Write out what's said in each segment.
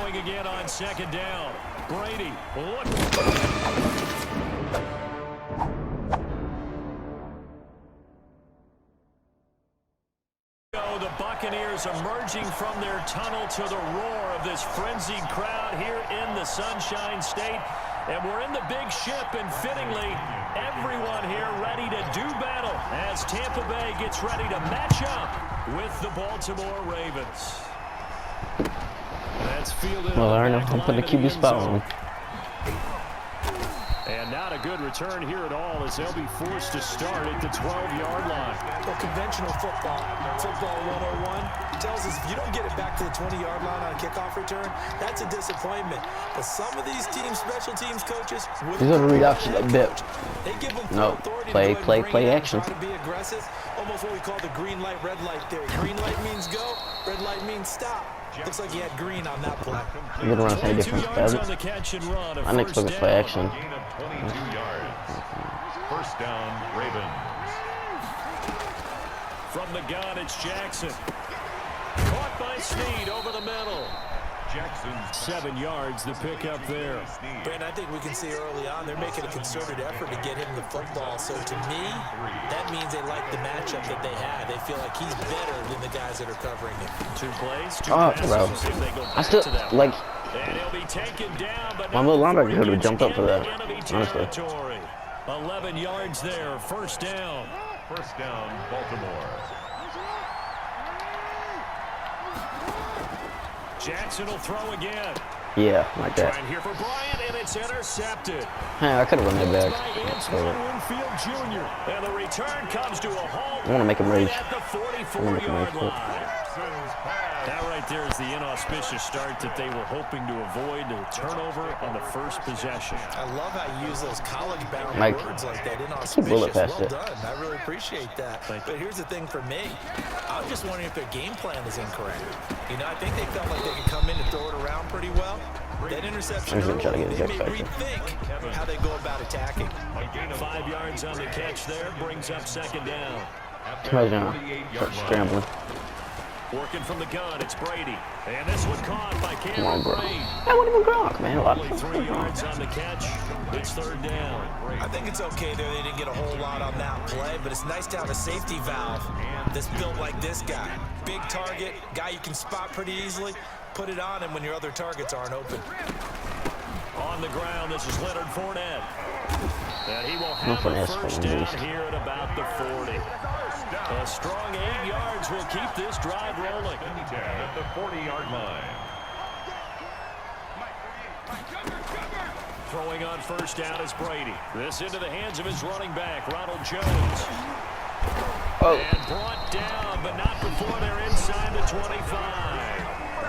throwing again on second down. Brady, look. The Buccaneers emerging from their tunnel to the roar of this frenzied crowd here in the Sunshine State. And we're in the big ship, and fittingly, everyone here ready to do battle as Tampa Bay gets ready to match up with the Baltimore Ravens. That's fielded. Well, I don't know. I'm putting the QB spot on. And not a good return here at all as they'll be forced to start at the 12-yard line. Well, conventional football 101, tells us if you don't get it back to the 20-yard line on a kickoff return, that's a disappointment. But some of these teams, special teams coaches, he's going to read option a bit. They give them No, play action. To be aggressive, almost what we call the green light, red light theory. Green light means go, red light means stop. Looks like he had green on that play. You're going to run any difference, Bev. I next look at play action. 22 yards. First down, Ravens. From the gun, it's Jackson. Caught by Snead over the middle. Jackson's 7 yards, the pick up there. Brandon, I think we can see early on they're making a concerted effort to get him the football. So to me, that means they like the matchup that they have. They feel like he's better than the guys that are covering him. 2 plays, 2 passes. Bro. I still, like, and he'll be taken down, but my little linebacker could have jumped up for that, honestly. 11 yards there, first down. First down, Baltimore. Jackson will throw again. Yeah, like that. Trying here for Bryant, and it's intercepted. Hey, I could have run that back. Winfield Jr. And the return comes to a halt. I want to make him rage. At the 44-yard line. That right there is the inauspicious start that they were hoping to avoid, the turnover on the first possession. I love how you use those college-bound words like that. Inauspicious. Well done. I really appreciate that. But here's the thing for me. I'm just wondering if their game plan is incorrect. You know, I think they felt like they could come in and throw it around pretty well. That interception early, they may rethink how they go about attacking. 5 yards on the catch there, brings up second down. Scrambling. Working from the gun, it's Brady. And this one caught by Cameron Brady. That wasn't even Gronk, man. Only 3 yards on the catch. It's third down. I think it's okay there. They didn't get a whole lot on that play, but it's nice to have a safety valve that's built like this guy. Big target, guy you can spot pretty easily. Put it on him when your other targets aren't open. On the ground, this is Leonard Fournette. And he will have a first down here at about the 40. A strong 8 yards will keep this drive rolling. At the 40-yard line. Throwing on first down is Brady. This into the hands of his running back, Ronald Jones. And brought down, but not before they're inside the 25.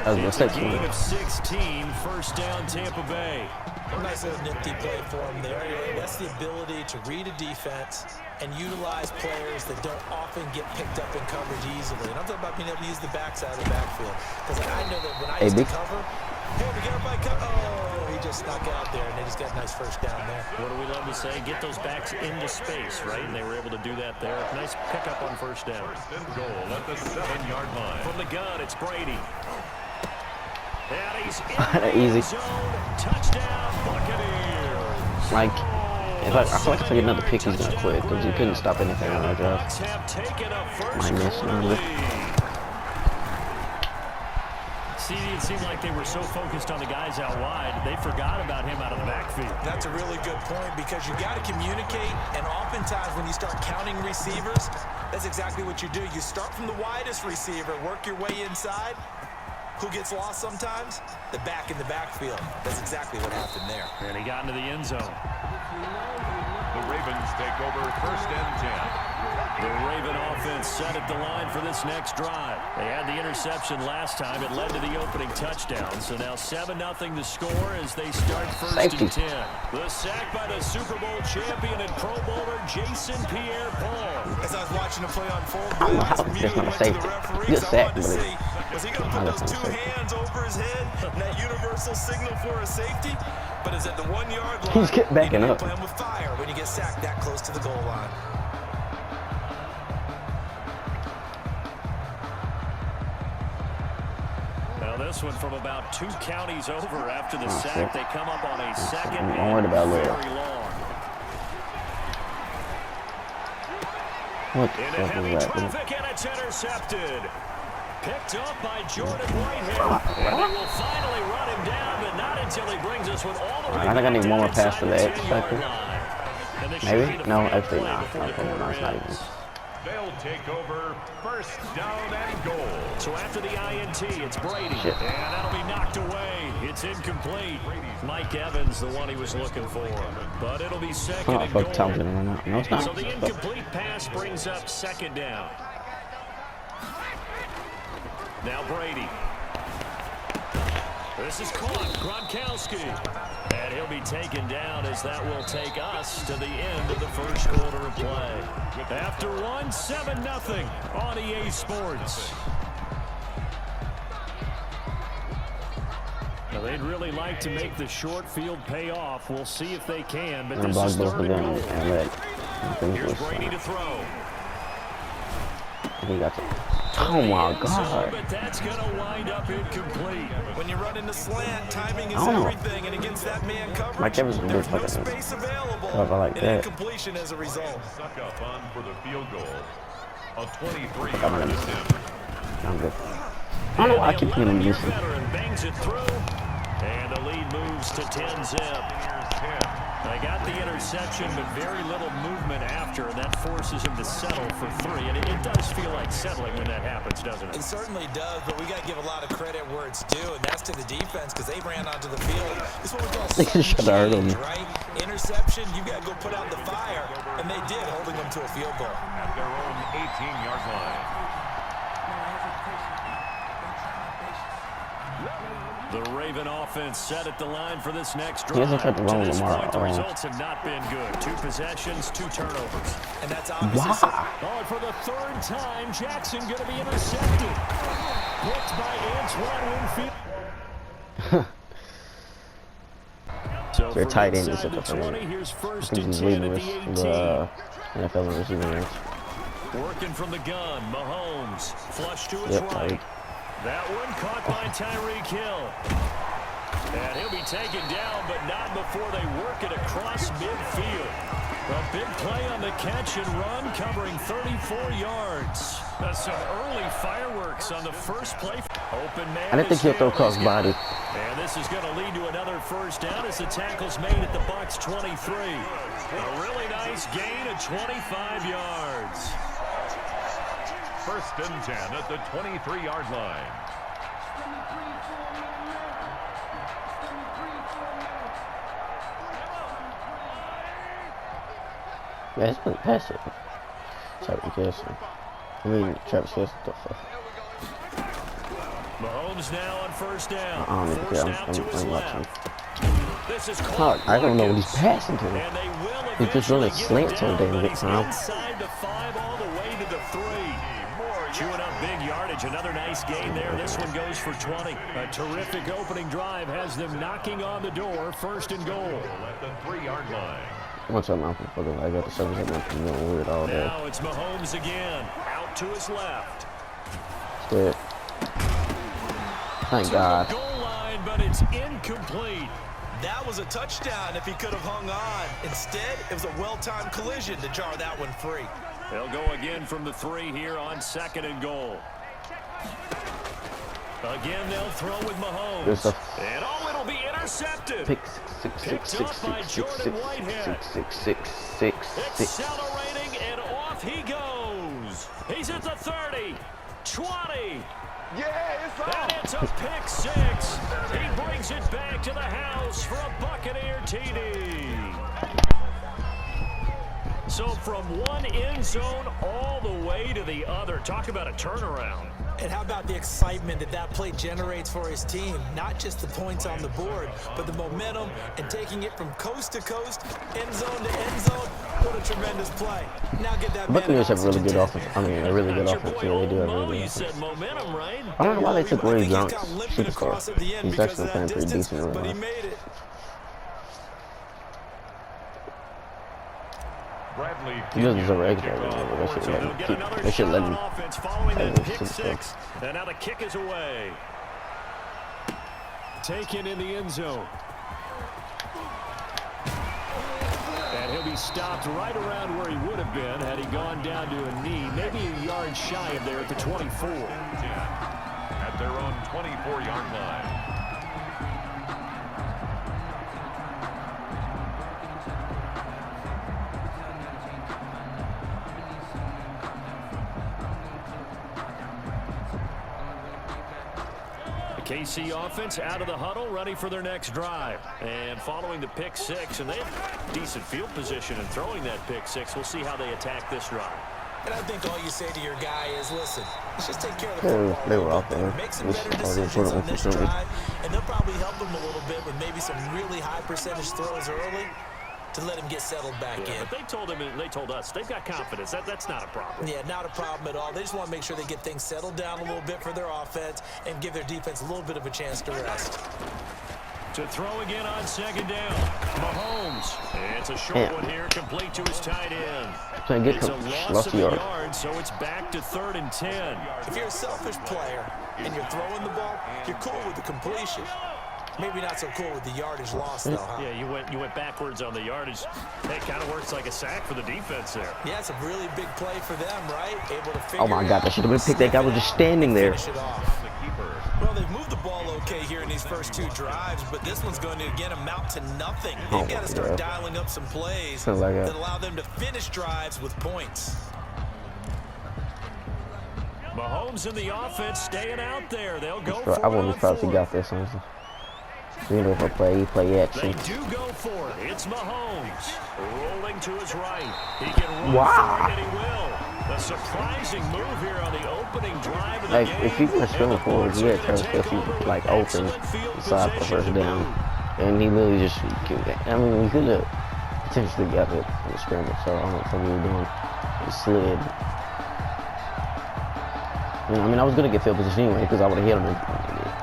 It's a gain of 16, first down Tampa Bay. A nice little nifty play for him there. That's the ability to read a defense and utilize players that don't often get picked up in coverage easily. And I'm talking about being able to use the backside of the backfield. Because I know that when I used to cover, hey, we got by cover. Oh, he just snuck out there, and they just got a nice first down there. What do we love to say? Get those backs into space, right? And they were able to do that there. Nice pickup on first down. First and goal at the 7-yard line. From the gun, it's Brady. And he's in easy. Zone. Touchdown, Buccaneers. Like, I feel like if I get another pick, he's gonna quit because he couldn't stop anything on that drive. See, it seemed like they were so focused on the guys out wide, they forgot about him out of the backfield. That's a really good point because you got to communicate, and oftentimes when you start counting receivers, that's exactly what you do. You start from the widest receiver, work your way inside. Who gets lost sometimes? The back in the backfield. That's exactly what happened there. And he got into the end zone. The Ravens take over first and 10. The Raven offense set at the line for this next drive. They had the interception last time. It led to the opening touchdown. So now 7-0 to score as they start first and 10. The sack by the Super Bowl champion and Pro Bowler Jason Pierre-Paul. As I was watching the play unfold, I don't know how it's not a safety. Good sack, but was he going to put those 2 hands over his head and that universal signal for a safety? But is at the 1-yard line. He's getting backing up. Playing with fire when you get sacked that close to the goal line. this one from about 2 counties over after the sack. They come up on a second and Don't worry about very Lil. long. What the Into fuck heavy is that? traffic, and it's intercepted. Picked up by Jordan Whitehead. And they will finally run him down, but not until he brings us with all the way I think I need one more pass inside to the X 10-yard factor. line. And this should be Maybe? the No, final actually play not. before the Okay, no, quarter it's not even. ends. They'll take over first down and goal. So after the INT, it's Brady. Shit. And that'll be knocked away. It's incomplete. Mike Evans, the one he was looking for. But it'll be second Oh, and fuck goal. Thompson right now. No, it's not. So the incomplete pass brings up second down. Now Brady. This is caught. Gronkowski. And he'll be taken down as that will take us to the end of the first quarter of play. After one, 7-0 on EA Sports. Now they'd really like to make the short field pay off. We'll see if they can, but I'm this gonna is block both third of and them goal. and let things Here's loose. Brady to throw. He got to. Oh my End zone, God. but that's going to wind up incomplete. When you run in the slant, timing is I don't know. everything, and against that man coverage, Mike Evans is there's good no fucking space available, cover like and that. incompletion as a result. Suck up on for the field goal. A 23-yard I'm gonna- attempt. I'm good. I don't know why I keep getting The missing. 11-year veteran bangs it through, and the lead moves to 10-zip. Buccaneers 10. They got the interception, but very little movement after, and that forces him to settle for 3. And it does feel like settling when that happens, doesn't It it? certainly does, but we got to give a lot of credit where it's due, and that's to the defense because they ran onto the field. It's what we call They sudden shut our change, early. right? Interception, you got to go put out the fire, and they did, holding them to a field goal. At their own 18-yard line. The Raven offense set at the line for this next He drive. hasn't tried to run To this Lamar point, the at all. results have not been good. 2 possessions, 2 turnovers. And that's obviously Why? Oh, and for the 3rd time, Jackson going to be intercepted. Picked by Antoine Winfield. So Their from tight end is inside at the the 20, front. here's I first think and he's 10 leading at with the 18. the NFL in receiving yards. Working from the gun, Mahomes. Flush to his Yep, right. right. That one caught by Tyreek Hill. And he'll be taken down, but not before they work it across midfield. A big play on the catch and run, covering 34 yards. That's some early fireworks on the first play. Open man. I didn't think is he'll throw Hill. across body. And this is going to lead to another first down as the tackle's made at the Bucs 23. A really nice gain of 25 yards. First and 10 at the 23-yard line. Yeah, he's pretty passive. Sorry, Jason. I mean, Travis Kelce, the fuck. Mahomes now on first down. I don't even Forced care. out to his I'm watching. left. This is caught. I don't know what he's passing to. And they will He's just eventually really get slant it so down, damn but good he's time. inside the 5 all the way to the 3. Chewing up big yardage. Another nice gain there. This one goes for 20. A terrific opening drive has them knocking on the door. First and goal. At the 3-yard line. What's up, man? I got the service at my doing weird all day. Now it's Mahomes again. Out to his left. Good. Thank To God. the goal line, but it's incomplete. that was a touchdown if he could have hung on. Instead, it was a well-timed collision to jar that one free. They'll go again from the 3 here on second and goal. Again, they'll throw with Mahomes. Good stuff. And oh, it'll be intercepted. Pick six. Accelerating, and off he goes. He's at the 30, 20. And it's a pick 6. He brings it back to the house for a Buccaneer TD. So from one end zone all the way to the other. Talk about a turnaround. And how about the excitement that that play generates for his team? Not just the points on the board, but the momentum and taking it from coast to coast, end zone to end zone. What a tremendous play. Now get that Buccaneers have really good oxygen offense. I mean, a really good Your offense. boy, Yeah, they do have Mo, really you good said offense. momentum, right? I don't know why they took Ray I think Jones, he's got limping superstar. across at the end He's because actually of playing that pretty distance, decent right but he now. made it. Bradley He doesn't deserve an Pinion extra. to kick off. So they'll get another They should shot let on him. offense following that That was pick super 6. And now the kick is away. taken in the end zone. And he'll be stopped right around where he would have been had he gone down to a knee, maybe a yard shy of there at the 24. At their own 24-yard line. KC offense out of the huddle, ready for their next drive. And following the pick six, and they have decent field position in throwing that pick six. We'll see how they attack this drive. And I think all you say to your guy is, listen, let's just take care of the football. They were off there. Make some better decisions on this drive, and they'll probably help him a little bit with maybe some really high percentage throws early to let him get settled back in. But they told us they've got confidence. That's not a problem. Yeah, not a problem at all. They just want to make sure they get things settled down a little bit for their offense and give their defense a little bit of a chance to rest. To throw again on second down. Mahomes. It's a short one here, complete to his tight end. It's a loss of a yard, so it's back to 3rd and 10. If you're a selfish player and you're throwing the ball, you're cool with the completion. Maybe not so cool with the yardage loss, though, huh? Yeah, you went backwards on the yardage. It kind of works like a sack for the defense there. Yeah, it's a really big play for them, right? Able to figure oh my God, that should have been picked. That guy was just standing there. Finish it off. Well, they've moved the ball okay here in these first two drives, but this one's going to, again, amount to nothing. They've got to start dialing up some plays that allow them to finish drives with points. Mahomes in the offense staying out there. They'll go for it. I wouldn't be proud if he got this one. You know, if I play action. They do go for it. It's Mahomes rolling to his right. He can run for it, and he will. A surprising move here on the opening drive of the game. If you can spin forward, yeah, Travis Kelce like open side for first down, and he literally just. I mean, we could have potentially got it in the scrimmage. So I don't know what we were doing. It slid. I mean, I was gonna get field position anyway because I would have hit him.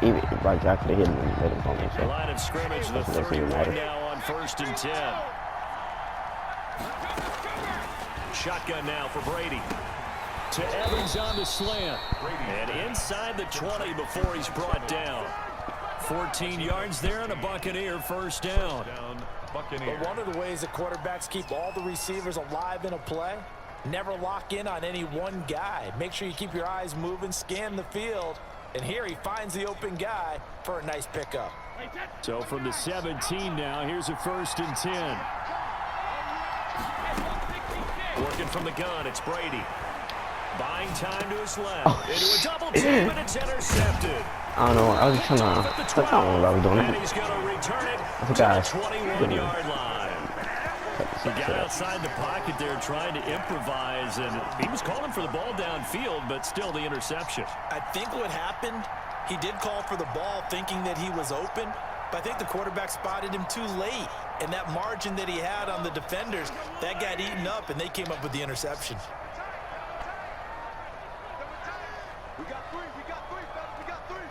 Even like I could have hit him and made him on me. So the line of scrimmage, the 30 right now on 1st and 10. Shotgun now for Brady. To Evans on the slant. And inside the 20 before he's brought down. 14 yards there and a Buccaneer first down. But one of the ways that quarterbacks keep all the receivers alive in a play, never lock in on any one guy. Make sure you keep your eyes moving, scan the field. And here he finds the open guy for a nice pickup. So from the 17 now, here's a 1st and 10. Working from the gun, it's Brady. Buying time to his left. Into a double team, and it's intercepted. I don't know. I was just trying to. I don't know what I was doing. And he's going to return it to the 21-yard line. He got outside the pocket there trying to improvise, and he was calling for the ball downfield, but still the interception. I think what happened, he did call for the ball thinking that he was open, but I think the quarterback spotted him too late. And that margin that he had on the defenders, that got eaten up, and they came up with the interception. We got three, we got three, we got three.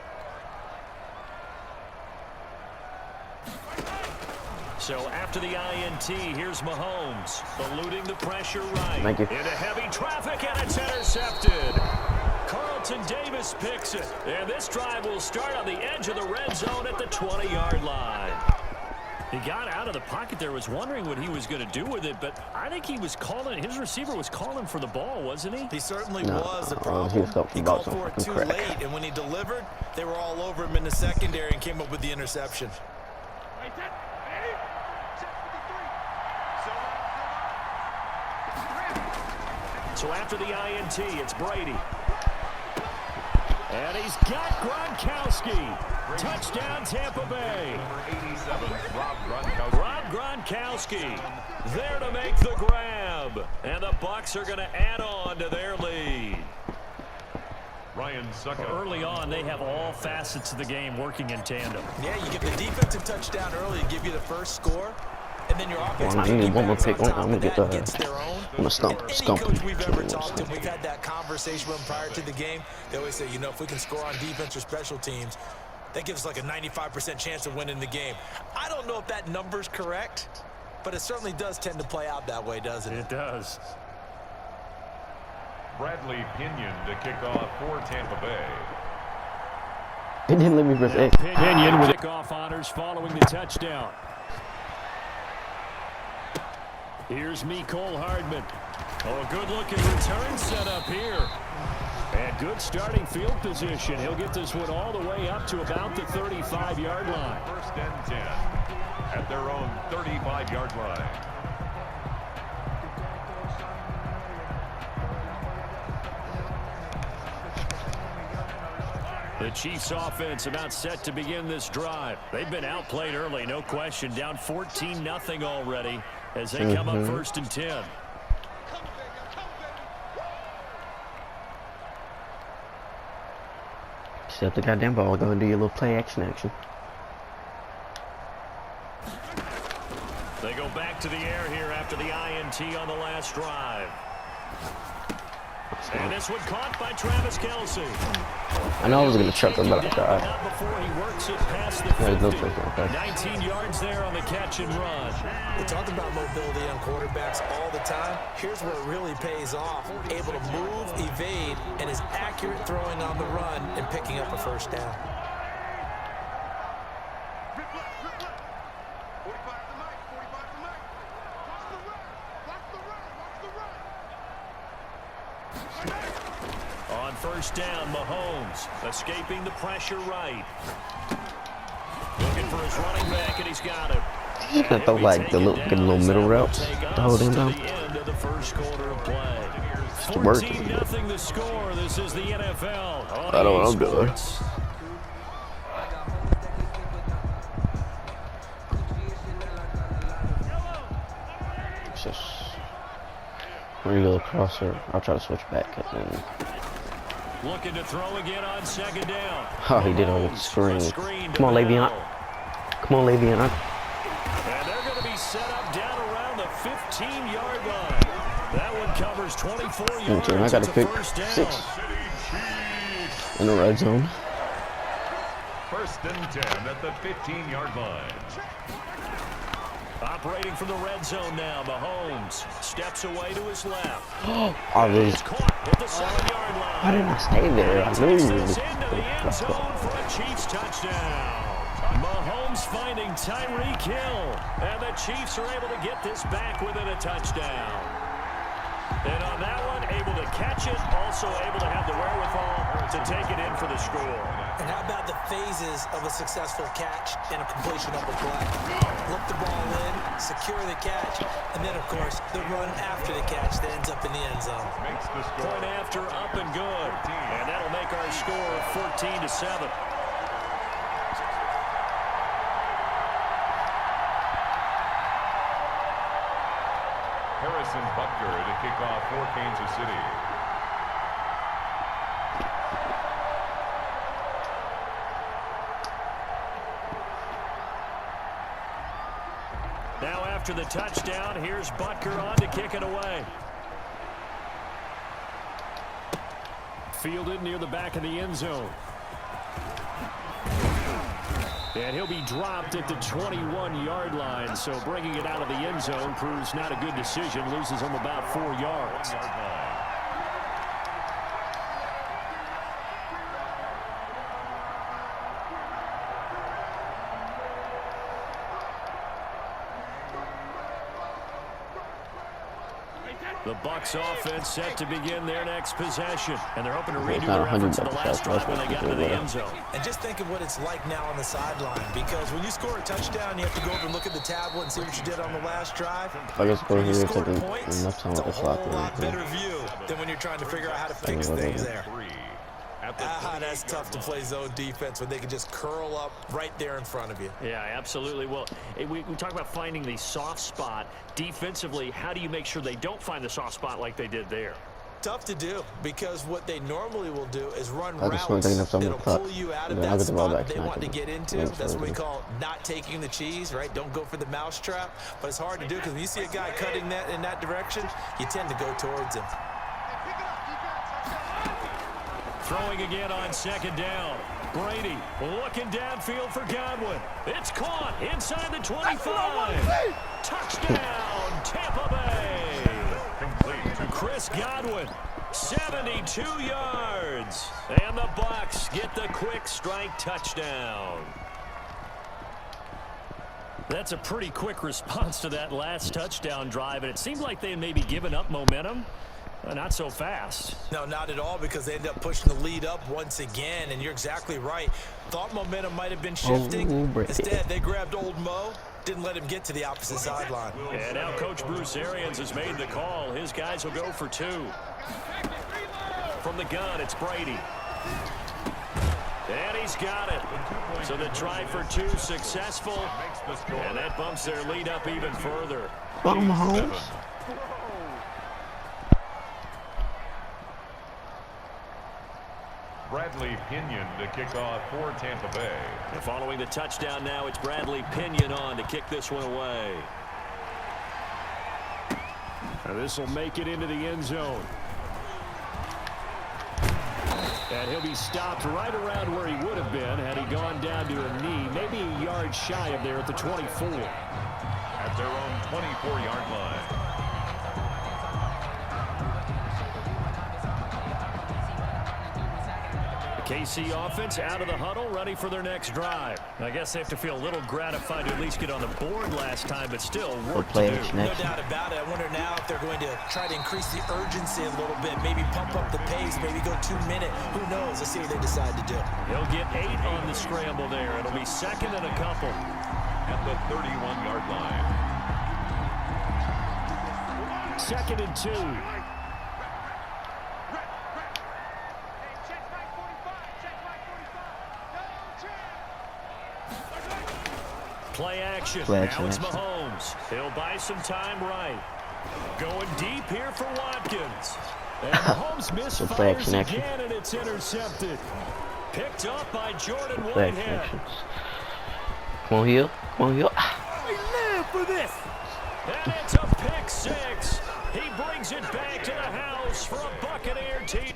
So after the INT, here's Mahomes, eluding the pressure right. Thank you. Into heavy traffic, and it's intercepted. Carlton Davis picks it, and this drive will start on the edge of the red zone at the 20-yard line. He got out of the pocket there, was wondering what he was going to do with it, but I think he was calling, his receiver was calling for the ball, wasn't he? He certainly was. The problem, he called for it too late, and when he delivered, they were all over him in the secondary and came up with the interception. So after the INT, it's Brady. And he's got Gronkowski. Touchdown, Tampa Bay. Number 87, Rob Gronkowski there to make the grab. And the Bucs are going to add on to their lead. Ryan Sucka. Early on, they have all facets of the game working in tandem. Yeah, you get the defensive touchdown early to give you the first score. And then your offense I need one more pick. I'm gonna get the. gets their own. I'm gonna stump Any him. coach we've ever talked to, we've had that conversation with them prior to the game. They always say, you know, if we can score on defense or special teams, that gives us like a 95% chance of winning the game. I don't know if that number's correct, but it certainly does tend to play out that way, doesn't it? It does. Bradley Pinion to kick off for Tampa Bay. It didn't let me press X. Pinion with kickoff honors following the touchdown. Here's Mecole Hardman. Oh, a good-looking return set up here. And good starting field position. He'll get this one all the way up to about the 35-yard line. First and 10 at their own 35-yard line. The Chiefs offense about set to begin this drive. They've been outplayed early, no question. Down 14-0 already as they come up first and 10. Set the goddamn ball. Go and do your little play action. They go back to the air here after the INT on the last drive. And this one caught by Travis Kelce. I know I was going to chuck him, but I tried. Not before he works it past the 50. No touchdown, okay. 19 yards there on the catch and run. We talk about mobility on quarterbacks all the time. Here's where it really pays off. Able to move, evade, and is accurate throwing on the run and picking up a first down. 45 to Mike. 45 to Mike. Watch the run. Watch the run. Watch the run. On first down, Mahomes escaping the pressure right. Looking for his running back, and he's got it. He's gonna throw like the little, get a little middle routes the whole damn time. The end of the first quarter of play. It's working. 14-0 the score. This is the NFL. I know what I'm doing. It's just when you go across her, I'll try to switch back and then. Looking to throw again on second down. Oh, he did on the screen. Come on, Le'Veon. Come on, Le'Veon. And they're going to be set up down around the 15-yard line. That one covers 24 yards. I got to pick 6 in the red zone. First and 10 at the 15-yard line. Operating from the red zone now. Mahomes steps away to his left. I was. Caught at the 7-yard line. Why didn't I stay there? I knew you Into the end zone for a Chiefs touchdown. Mahomes finding Tyreek Hill. And the Chiefs are able to get this back within a touchdown. And on that one, able to catch it, also able to have the wherewithal to take it in for the score. And how about the phases of a successful catch and a completion of a play? Look the ball in, secure the catch, and then, of course, the run after the catch that ends up in the end zone. Makes the score. Point after, up and good. And that'll make our score 14-7. Harrison Butker to kick off for Kansas City. Now after the touchdown, here's Butker on to kick it away. Fielded near the back of the end zone. And he'll be dropped at the 21-yard line, so bringing it out of the end zone proves not a good decision. Loses him about 4 yards. The Bucs offense set to begin their next possession, and they're hoping to redo their efforts in the last drive when they got to the end zone. And just think of what it's like now on the sideline, because when you score a touchdown, you have to go over and look at the tablet and see what you did on the last drive. I guess When you score taking points, enough time it's with a the clock. whole lot better view than when you're trying to figure out how to fix things there. That's tough to play zone defense when they can just curl up right there in front of you. Yeah, absolutely. Well, we talk about finding the soft spot. Defensively, how do you make sure they don't find the soft spot like they did there? Tough to do, because what they normally will do is run I just want routes to take enough time that'll to clock. pull you out of Then I'll that get the ball spot back they and I want to can- get into. yeah, That's what we so- call not taking the cheese, right? Don't go for the mousetrap. But it's hard to do, because when you see a guy cutting that in that direction, you tend to go towards him. Throwing again on second down. Brady looking downfield for Godwin. It's caught inside the 25. Touchdown, Tampa Bay. Complete to Chris Godwin 72 yards. And the Bucs get the quick strike touchdown. That's a pretty quick response to that last touchdown drive, and it seemed like they had maybe given up momentum. Not so fast. No, not at all, because they ended up pushing the lead up once again, and you're exactly right. Thought momentum might have been shifting. Instead, they grabbed old Mo, didn't let him get to the opposite sideline. And now Coach Bruce Arians has made the call. His guys will go for 2. From the gun, it's Brady. And he's got it. So the try for 2 successful. And that bumps their lead up even further. Bradley Pinion to kick off for Tampa Bay. And following the touchdown now, it's Bradley Pinion on to kick this one away. Now this will make it into the end zone. And he'll be stopped right around where he would have been had he gone down to a knee, maybe a yard shy of there at the 24. At their own 24-yard line. KC offense out of the huddle, ready for their next drive. I guess they have to feel a little gratified to at least get on the board last time, but still work to do. No doubt about it. I wonder now if they're going to try to increase the urgency a little bit, maybe pump up the pace, maybe go 2-minute. Who knows? Let's see what they decide to do. He'll get 8 on the scramble there. It'll be 2nd and a couple. At the 31-yard line. 2nd and 2. Play action. Now it's Mahomes. He'll buy some time right. Going deep here for Watkins. And Mahomes misfires again, and it's intercepted. Picked up by Jordan Whitehead. Come on, Hill. Come on, Hill. I live for this. And it's a pick 6. He brings it back to the house for a Buccaneer team.